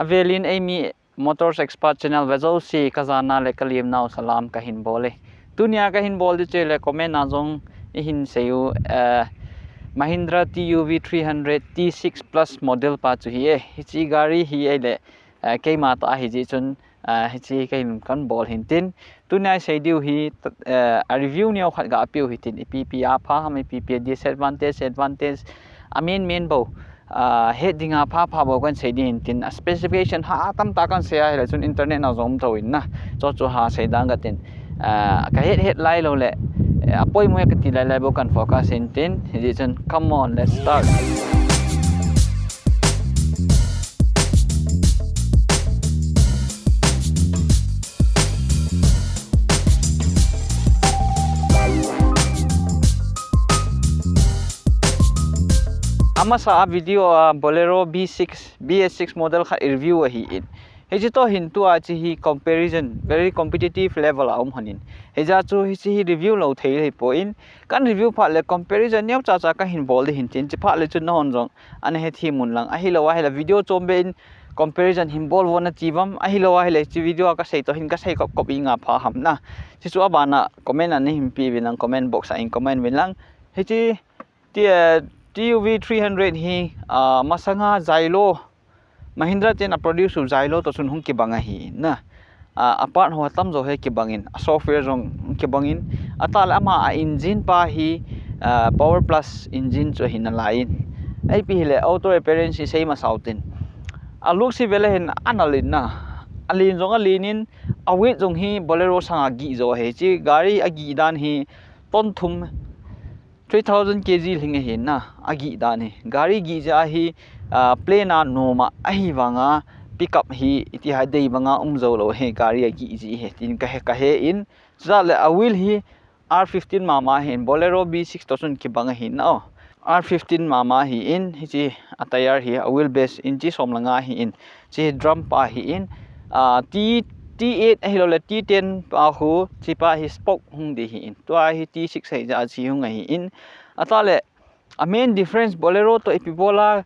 velin Amy Motors Expert Channel vezol si kazana le kalim nau salam kahin bole dunia kahin bol de chele comment na jong hin seyu Mahindra TUV 300 T6 Plus model pa chu hi chi gari hi ele keima ta hi ji chun hi chi kain kan bol hin tin tunai sei diu hi review ni khat ga piu hi tin PPA pha ham PPA disadvantage advantage main bo heading a pha bo kan sei din tin specification ha tam ta kan se ai chun internet na zom to in na cho ha sei dang ga tin ka head lai lo le apoi mo ka ti lai bo kan focus in tin hi chun come on let's start. Ama sa video Bolero BS6 model kha review hi in heji to hintu a chi hi comparison very competitive level hanin heja chu hi chi review lo thei hi po in kan review pha le comparison nyam cha ka hin bol de hin tin chi pha le chu non jong an he thi mun lang a hi lo wa he la video chombe in comparison him bol wona chiwam a hi lo wa he le chi video ka sei to hin ka sei kop inga pha ham na chi chu abana comment an him pi binang comment box a in comment bin lang he chi TUV 300 hi masanga Zylo Mahindra ten produce Zylo to sun hung ki banga hi na apart ho tam zo he ki bangin software jong ki bangin atal ama engine pa hi power plus engine cho hin lain ai pi le auto appearance sei ma sautin look si vele hin analin na alin jong alinin awit jong hi Bolero sanga gi zo he chi gari agi dan hi ton thum 3000 kg hinge hin na agi dani gari gi ja hi plena noma ahi wanga pickup hi iti ha dei wanga umzo lo he gari agi ji he tin ka he in zale awil hi R15 mama hin Bolero B6 tosun ki banga hin na R15 mama hi in hi chi atayar hi awil base in chi somlanga hi in chi drum pa hi in T8 hi lo le T10 pa hu chi pa hi spoke hung di hi in to hi T6 hai ja chi hung hi in atale a main difference Bolero to Epibola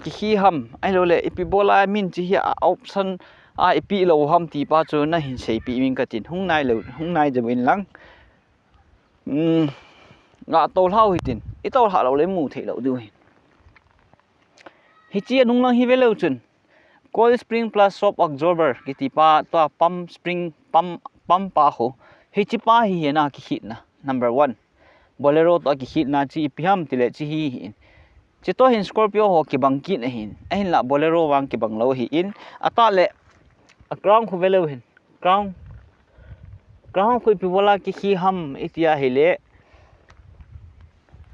ki hi ham ai lo le Epibola min chi hi option epi lo ham ti pa chu na hin sei pi min ka tin hung nai je win lang nga tol hau hi tin I tol ha lo le mu thei lo du hi chi anung lang hi ve lo chun coil spring plus shock absorber ki pa to pump spring pump pa ho hi chi pa hi na ki hit na number 1 Bolero to ki hit na chi piam tile chi hi hin chi to hin Scorpio ho ki bang ki na hin ahin la Bolero wang ki bang lo hi in ata le ground khu velo hin ground khu pi bola ki hi ham itia hele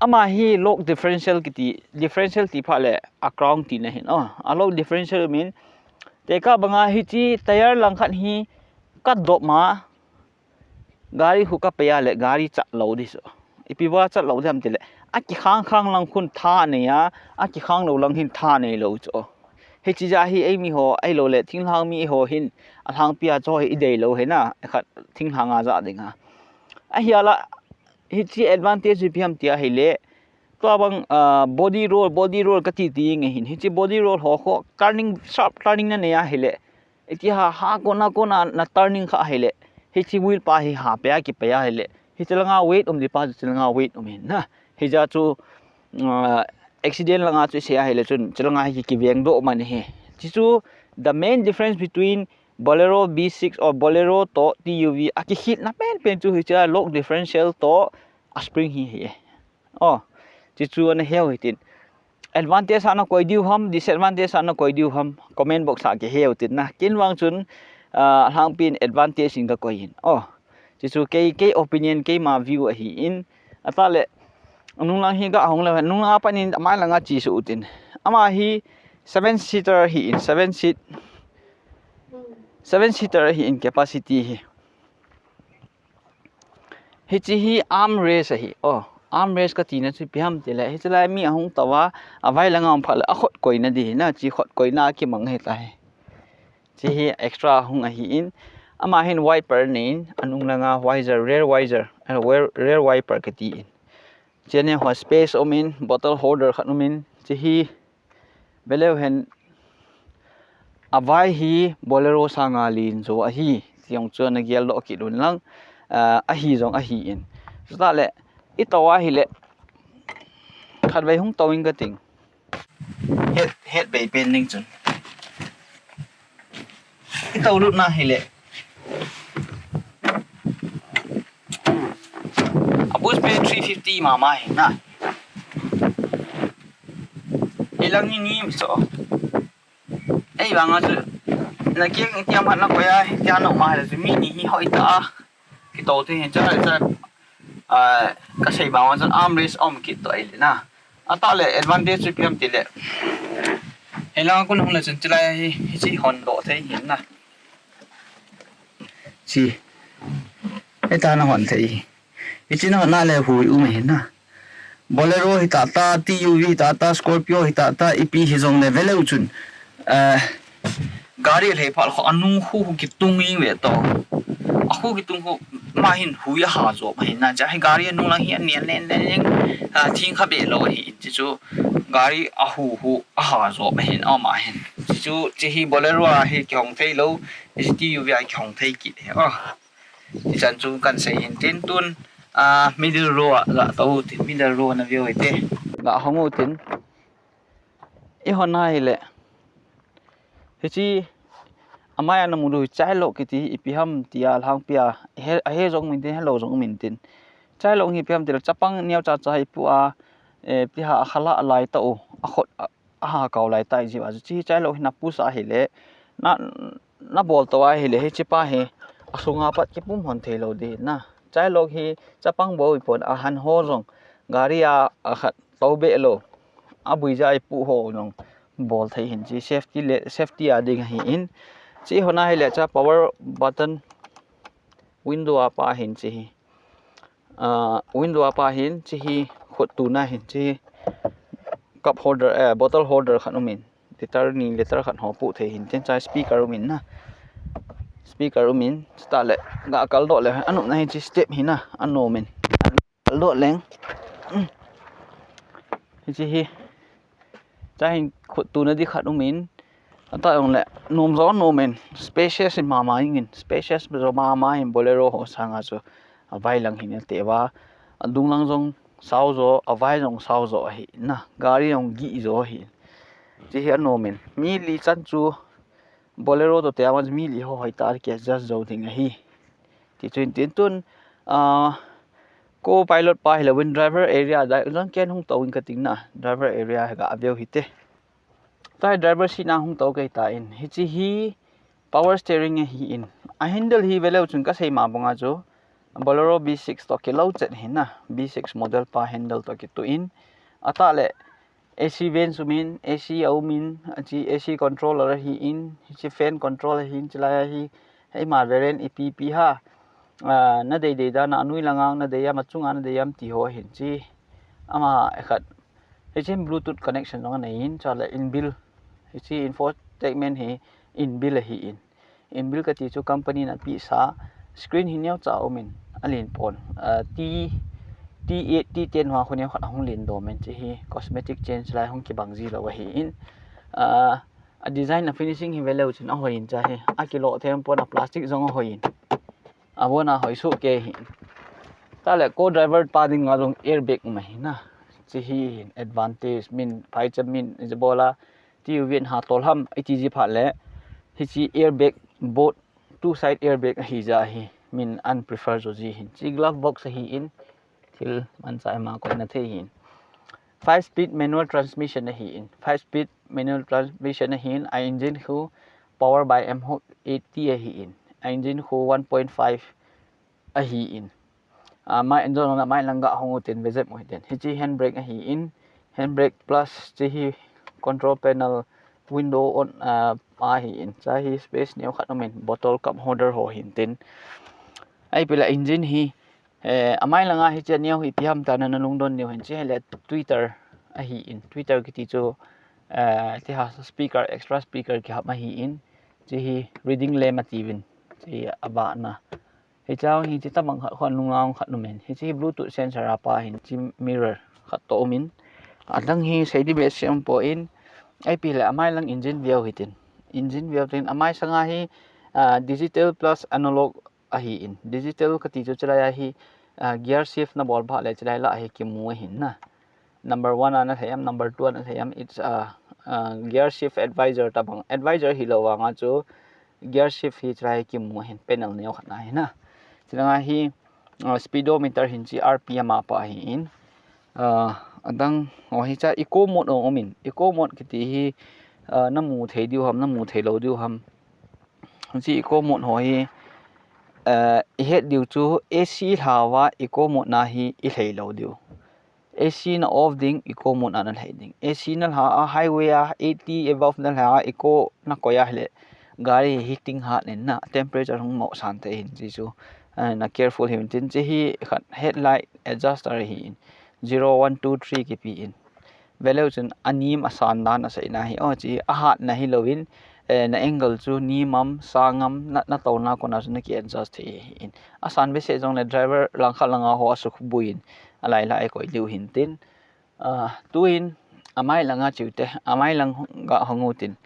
ama hi lock differential ti pha le ground ti na hin lock differential mean teka banga hi chi tayar lang khat hi ka dop ma gari hu ka paya le gari cha lo di so ipiwa cha lo dam tile ki khang lang khun tha ne ya ki khang lo lang hin tha ne lo cho he chi ja hi ai mi ho ai lo le thing hang mi ho hin hang pia cho hi dei lo he na khat thing hanga ja dinga hiala hi chi advantage bi ham tia hi le to bang body roll ka ti nge hin hi chi body roll ho sharp turning na ne ya hi le iti ha ko na turning kha hi le hi chi wheel pa hi ha pa ki pa ya hi le hi chalanga weight di pa chalanga weight na hi ja chu accident langa chu se hi le chun chalanga hi ki veng do man he chi chu the main difference between Bolero B6 or Bolero to TUV aki hit na pen chu hi cha lock differential to spring hi chi chu an heu hitin advantage ana koi diu ham disadvantage ana koi diu ham comment box a ke heu tin na kin wang chun hang pin advantage ing ka koi hin chi chu ke opinion ke ma view hi in atale anung lang hi ga hong le nung a panin amai langa chi su tin ama hi 7 seater hi in 7 seater hi in capacity hi chi hi armrest hi armrest ka tina chu piam tele hi chalai mi ahung tawa avai langam phal a khot koina di na chi khot koina ki mang he tai chi hi extra hung hi in ama hin wiper nin anung langa visor rear visor and rear wiper ka ti in chene ho space omin bottle holder khanumin chi hi belew hen avai hi bolero sanga lin zo a hi tiang chu na gel lo ki dun lang a hi zong a hi in sta le I tawa hi le khat vai hung towing ka ting het bei pen ning chun I taw lut na hi le abus pe 350 ma mai na ilang ni so ei banga chu na kieng tiam hat na ko ya tian no ma le mi ni hi hoi ta ki to te hen cha ka sei ba wan armrest om ki to ai na ata le advantage piam ti le elang kun hong le chen tilai hi chi hon do thei hin na chi eta na hon thei hi chi na na le hui u me hin na bolero hi tata tuv tata scorpio hi tata ep hi jong le vele uchun gari le phal kho anu hu ki tung ing ve to a hu ki tung hu ma hin hu ya ha zo ma hin na ja hi gari anu lang hi nian len len thing kha be lo hi chi chu gari a hu a ha zo ma hin a ma hin chi chu chi hi bolero a hi kyong thei lo tuv a kyong thei ki a chi chan chu kan sei hin tin tun middle row la to tin middle row na view ite ga homu tin I honai le hi amaya na mulu chai lo ki ti ipiham tial hang pia he jong min tin hello jong min tin chai lo hi piam til chapang niaw cha cha hi pu a pi ha khala lai ta o a khot a ha kaw lai tai ji wa chi chai lo hi na pu sa hi le na bol to a hi le hi chi pa he asunga pat ki pum hon thei lo di na chai lo hi chapang bo pon a han ho jong gari a khat to be lo a bui jai pu ho jong bol thei hin chi safety a ding hi in chi hona hi le cha power button window apa hin chi window apa hin chi hi khot tu na hin chi cup holder bottle holder khanumin liter khan ho pu the hin chen cha speaker min na speaker min sta le ga kal do le anu na hin chi step hin na anu min kal do leng chi hi cha hin khot tu na di khanumin ata ong le nom zo nomen spacious in mama ingin spacious zo mama in bolero ho sanga chu avai lang hin te wa adung lang jong sao zo avai jong sao zo hi na gari ong gi zo hi chi hi nomen mi li chan chu bolero to te awan mi li ho hoi tar ke just zo thing hi ti twin tin tun co pilot pa hi win driver area da lang ken hung tawin ka ting na driver area ga aveu hi te tai driver seat na hung to kai ta in hi chi hi power steering hi in a handle hi velo chun ka sei ma bonga chu bolero b6 to ke lo chet hin na b6 model pa handle to ki tu in ata le ac vent sumin ac aumin chi ac controller hi in hi chi fan control hi in chila hi hei ma variant ep ha na dei da na anui langang na dei ya machunga na dei yam ti ho hin chi ama ekhat hi chin bluetooth connection long na in chala inbuilt hi infotainment hi inbuilt hi inbuilt ka ti chu company na pi sa screen hi neu cha omin alin pon T8 T10 wa khone khat hong lin do men chi hi cosmetic change lai hong ki bangji lo hi in a design na finishing hi velo chin a hoin cha he a kilo them pon a plastic zong hoin a bona hoi su ke hi ta le co driver pa ding nga jong airbag mai na chi hi advantage min phai cha min bola ti win ha tol ham itg pha le hi chi airbag both two side airbag hi ja hi min unpreferred zo ji hin chi glove box hi in til man sai ma ko na the hin 5 speed manual transmission hi in 5 speed manual transmission hi in a engine khu power by m80 hi in a engine khu 1.5 a hi in ma engine na mai langa hongu tin bezep mo ten hi chi handbrake hi in handbrake plus chi hi control panel window on pa hi in cha hi space neu khatomen bottle cup holder ho hin tin ai pela engine hi amai langa hi che neu hi piam ta na lungdon neu hin che le twitter a hi in twitter ki ti chu ti ha speaker extra speaker ki ha ma hi in chi hi reading le ma ti win chi aba na hi chao hi chi tamang khon lungaung khatomen hi chi bluetooth sensor apa hin chi mirror khatomin adang hi sei di be sem po in ai pi le amai lang engine view hitin engine valve tin amai sanga hi digital plus analog a hi in digital ka ti chu chalaya hi gear shift na bol bha le chalai la hi ki mu hin na number 1 ana thayam number 2 ana thayam it's gear shift advisor tabang advisor hi lo wa nga chu gear shift hi chrai ki mu hin panel ne khana hi na changa hi speedometer hin chi rpm apa hi in adang hi cha eco mode omin eco mode ki ti hi namu thei diu ham namu thei lo diu ham chi eco mode ho hi het diu chu ac hawa eco mode na hi I thei lo diu AC na off ding eco mode na thei ding AC na ha highway 80 above na ha eco na koya hele gari heating ha nen na temperature hung mo san te hin chi chu na careful hin tin chi hi headlight adjuster hi 0 1 2 3 ki pi in value chun anim asan dan asai na hi chi a hat na hi lovin na angle chu ni mam sangam na to na ko na chu na ki adjust hi in asan be se jong le driver lang kha langa ho asu buin alai lai ko liu hin tin tuin amai langa chiute amai lang ga hangutin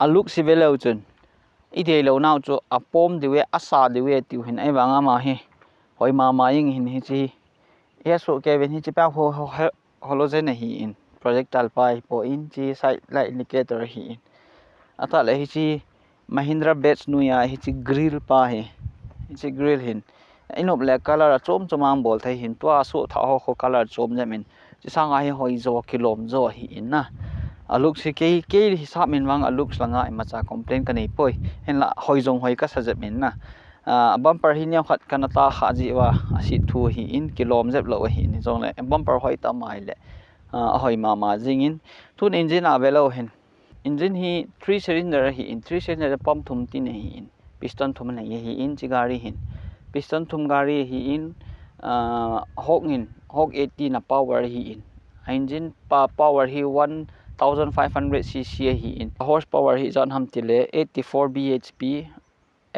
aluk si value chun ide lo naw chu apom diwe asa diwe tiu hin ai wanga ma hi hoi ma ying hin hi chi eso kevin hi chi pa ho halogen hi in projectile pai po in chi side light indicator hi in ata le hi chi Mahindra batch nu ya hi chi grill pa hi chi grill hin inop le color chom chomang bol thai hin tua so tha ho color chom jamin chi sanga hi hoi zo kilom zo hi in na aluk si ke hisab min wang aluk langa macha complain ka nei poi hen la hoi zong hoi ka sajat min na bumper hi nyam khat kana ta kha ji wa asi thu hi in kilom jep lo hi ni zong le bumper hoi ta mai le hoi ma jing in thun engine avelo hen engine hi 3 cylinder hi in 3 cylinder pump thum tin hi in piston thum nei hi in chi gari hin piston thum gari hi in hok 80 na power hi in engine power hi 1500 cc hi in horsepower hi jan ham tile 84 bhp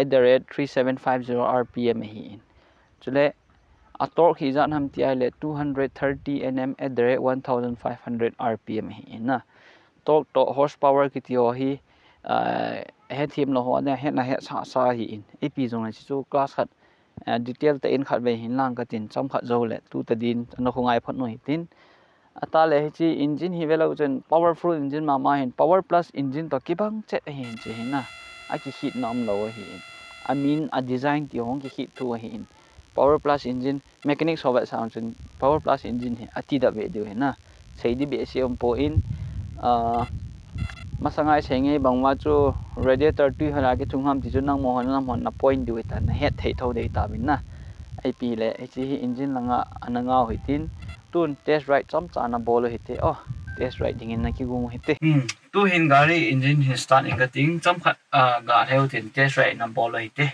at the rate 3750 rpm hi in chule a torque hi jan ham ti le 230 nm at the rate 1500 rpm hi in na torque to horsepower ki ti ho hi he thim lo ho na he na he sa hi in ap jong na chu class khat detail ta in khat ve hin lang ka tin cham khat zo le tu ta din no khongai phat no hi tin ata le chi engine hi velo chen powerful engine ma hin power plus engine to kibang che hin che hin na a ki hit nam lo hi I mean a design ti hong ki hit tu hi in power plus engine mechanics ho ba sound chen power plus engine hi ati da ve de na sei di be se om po in masangai senge bangwa chu radiator tu hala ki chungham ti chu nang mo hon na point du ta na het thei tho de ta bin na ip le chi engine langa ananga hoitin tun test ride cham chana bolo hite test ride ding in na ki gung hite tu hin gari engine hi start in ka ting cham khat ga heu tin test ride na bolo hite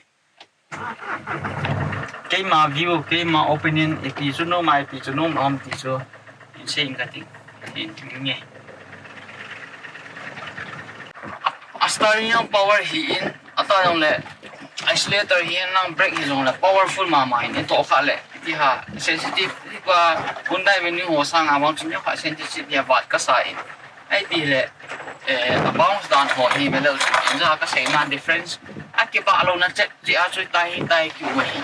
ke ma view ke ma opinion ip chu no mai ip chu no am ti chu in sei ka ting in nge steering power hi in ata yong le isolator hi nang brake hi jong le powerful ma in to kha le ti ha sensitive kwa Hyundai Venue ho sang awang chim kha sensitive ya wat ka sa in ai ti le bounce down ho hi melo ja ka sei na difference aki pa alo na che ji a chui tai ki wa hi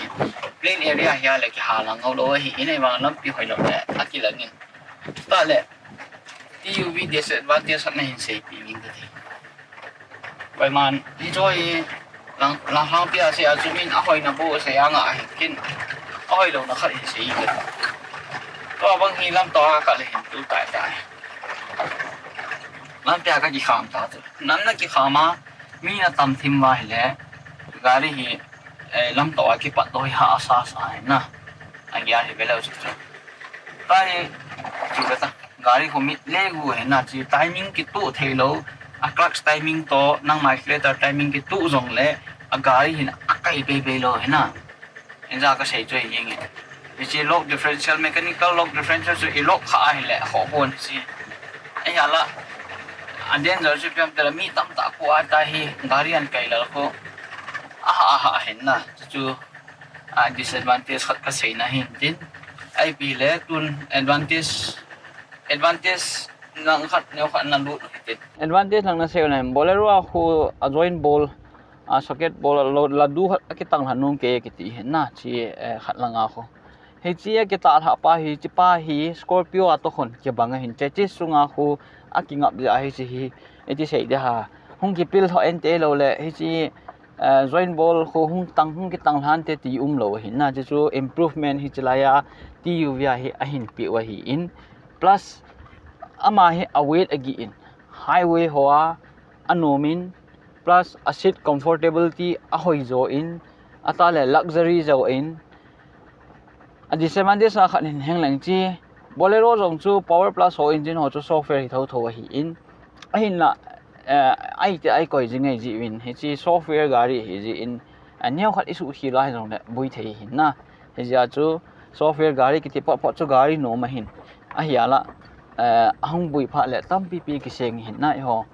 plain area hi le ki ha lang lo hi in ai wang lam pi hoi lo le aki la ngin ta le TUV disadvantage na hin sei pi ning ka vậy mà đi chơi là hàng bia sẽ chú mình hỏi là bố sẽ ăn à kinh hỏi đâu nó khởi gì cái có bằng hi làm to cả lên tu tại làm bia cái gì khám ta nắm nó cái khám mà mình là tầm thêm vài lẽ gari hi làm to cái bắt đôi hạ sa na anh ấy thì bây giờ chú tại chú cái ta gari của mình lê gu na chỉ timing cái tu thay lâu clutch timing to nang accelerator timing ki tu zong le agari hin akai be lo hena enja ka sei choi yeng e chi lock differential mechanical lock differential so lock kha ai le ho bon si ai hala anden giờ chu pem tela mi tam ta ko ata hi gari an kai la ko a henna chu disadvantage khat ka sei na hin tin ai pi le tun advantage nang khat neu khat nan lut advantage lang na seo na bolero a khu a join ball a socket ball la du ki tang hanung ke ki ti na chi khat langa kho he chi ke ta ha pa hi chi pa hi scorpio a to khon ke banga hin che chi sunga khu a ki ngap ja hi chi hi e ti sei de ha hung ki pil tho en te lo le hi chi join ball khu hung ki tang han te ti lo hin na chu improvement hi chlaya ti yu via hi a hin pi wa hi in plus ama hi await agi in highway hoa anomin plus a seat comfortability a hoi zo in atale luxury zo in a disadvantage na khanin henglang chi bolero jong chu power plus ho engine ho chu software hi tho hi in a hin na ai koi jingai ji win he chi software gari hi ji in aneu khat isu hi lai jong le bui thei hin na he ja chu software gari ki ti po chu gari no ma hin a hiala hung bui pha le tam pp ki seng hin na ho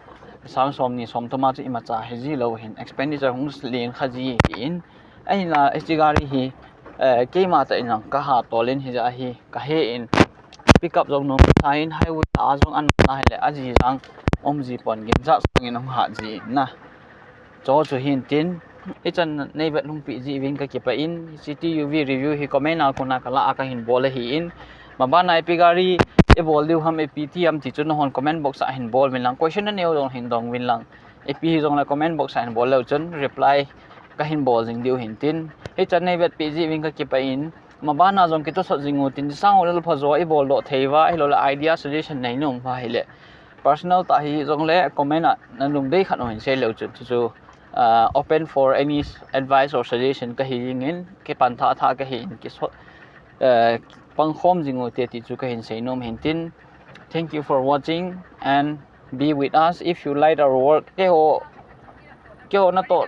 sang som ni som toma chu ima cha he ji lo hin expenditure hung len khaji in a hin la gari hi ke ma ta inang ka ha tolen hi ja hi ka he in pickup jong no thain highway a jong an na hele aji jang omji pon gin ja sangin om ha ji na cho chu hin tin e chan nei vet lung pi ji wing ka ki pa in CTUV review hi comment al kona kala aka hin bol hi in maba nai pi gari e bol diu ham e PTM ti chun hon comment box a hin bol min lang question na neu dong hin dong win lang e pi jong la comment box a hin bol lo chun reply ka hin bol jing diu hin tin e chan nei vet pi ji wing ka ki pa in maba na jong ki to so jingu tin sang ol pho zo e bol lo theiwa e lo la idea suggestion nei nong pha hele personal ta hi jong le comment na lung dei khan hin se lo chu open for any advice or suggestion ka hi in ke pan tha ka hi in ki so pang khom jingo te ti chu ka hin sei nom hin tin thank you for watching and be with us if you like our work ke ho na to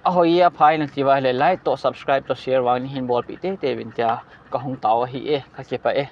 a hoia phai na ti wa le like to subscribe to share wang hin bol pi te te bin tia ka hung taw hi e ka ke pa e